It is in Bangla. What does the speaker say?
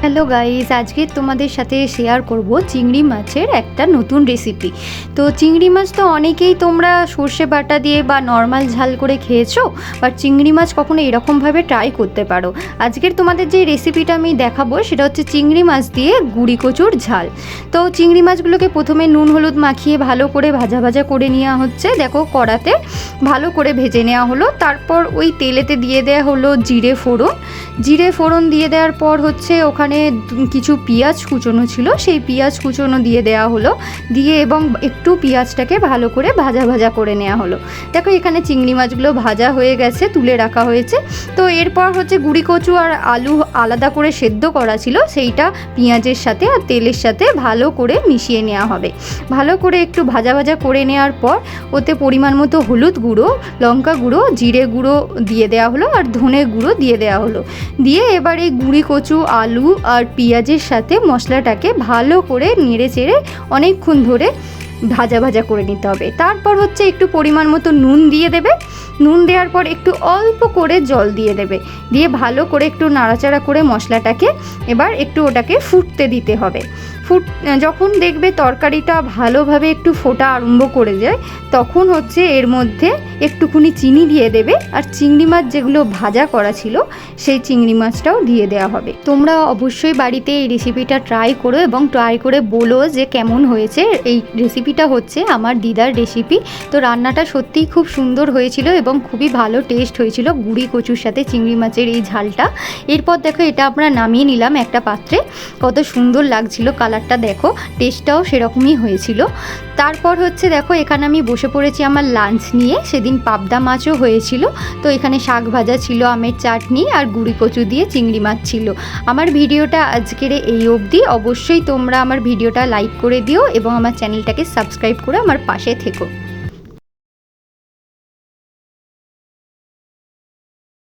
হ্যালো গাইস, আজকে তোমাদের সাথে শেয়ার করব চিংড়ি মাছের একটা নতুন রেসিপি। তো চিংড়ি মাছ তো অনেকেই তোমরা সর্ষে বাটা দিয়ে বা নর্মাল ঝাল করে খেয়েছো, বাট চিংড়ি মাছ কখনো এরকমভাবে ট্রাই করতে পারো। আজকের তোমাদের যে রেসিপিটা আমি দেখাবো সেটা হচ্ছে চিংড়ি মাছ দিয়ে গুঁড়ি কচুর ঝাল। তো চিংড়ি মাছগুলোকে প্রথমে নুন হলুদ মাখিয়ে ভালো করে ভাজা ভাজা করে নেওয়া হচ্ছে। দেখো কড়াতে ভালো করে ভেজে নেওয়া হলো। তারপর ওই তেলেতে দিয়ে দেওয়া হলো জিরে ফোড়ন দিয়ে দেওয়ার পর হচ্ছে ওখানে কিছু পেঁয়াজ কুচোনো ছিল, সেই পেঁয়াজ কুচোনো দিয়ে দেওয়া হলো, দিয়ে এবং একটু পেঁয়াজটাকে ভালো করে ভাজা ভাজা করে নেওয়া হলো। দেখো এখানে চিংড়ি মাছগুলো ভাজা হয়ে গেছে, তুলে রাখা হয়েছে। তো এরপর হচ্ছে গুঁড়ি কচু আর আলু আলাদা করে সেদ্ধ করা ছিল, সেইটা পেঁয়াজের সাথে আর তেলের সাথে ভালো করে মিশিয়ে নেওয়া হবে। ভালো করে একটু ভাজা ভাজা করে নেওয়ার পর ওতে পরিমাণ মতো হলুদ গুঁড়ো, লঙ্কা গুঁড়ো, জিরে গুঁড়ো দিয়ে দেওয়া হলো আর ধনে গুঁড়ো দিয়ে দেওয়া হলো। দিয়ে এবার এই গুঁড়ি কচু, আলু আর পেঁয়াজের সাথে মশলাটাকে ভালো করে নেড়ে চেড়ে অনেকক্ষণ ধরে ভাজা ভাজা করে নিতে হবে। তারপর হচ্ছে একটু পরিমাণ মতো নুন দিয়ে দেবে। নুন দেওয়ার পর একটু অল্প করে জল দিয়ে দেবে, দিয়ে ভালো করে একটু নাড়াচাড়া করে মশলাটাকে এবার একটু ওটাকে ফুটতে দিতে হবে। যখন দেখবে তরকারিটা ভালোভাবে একটু ফোটা আরম্ভ করে যায়, তখন হচ্ছে এর মধ্যে একটুখানি চিনি দিয়ে দেবে, আর চিংড়ি মাছ যেগুলো ভাজা করা ছিল সেই চিংড়ি মাছটাও দিয়ে দেওয়া হবে। তোমরা অবশ্যই বাড়িতে এই রেসিপিটা ট্রাই করো এবং ট্রাই করে বলো যে কেমন হয়েছে। এই রেসিপিটা হচ্ছে আমার দিদার রেসিপি। তো রান্নাটা সত্যিই খুব সুন্দর হয়েছিল এবং খুবই ভালো টেস্ট হয়েছিল গুঁড়ি কচুর সাথে চিংড়ি মাছের এই ঝালটা। এরপর দেখো এটা আমরা নামিয়ে নিলাম একটা পাত্রে। কত সুন্দর লাগছিল কালারটা, দেখো টেস্টটাও সেরকমই হয়েছিল। তারপর হচ্ছে দেখো এখানে আমি বসে পড়েছি আমার লাঞ্চ নিয়ে। সেদিন পাবদা মাছও হয়েছিল, তো এখানে শাক ভাজা ছিল, আমের চাটনি আর গুঁড়ি কচু দিয়ে চিংড়ি মাছ ছিল। আমার ভিডিওটা আজকের এই অবধি। অবশ্যই তোমরা আমার ভিডিওটা লাইক করে দিও এবং আমার চ্যানেলটাকে সাবস্ক্রাইব করে আমার পাশে থেকো।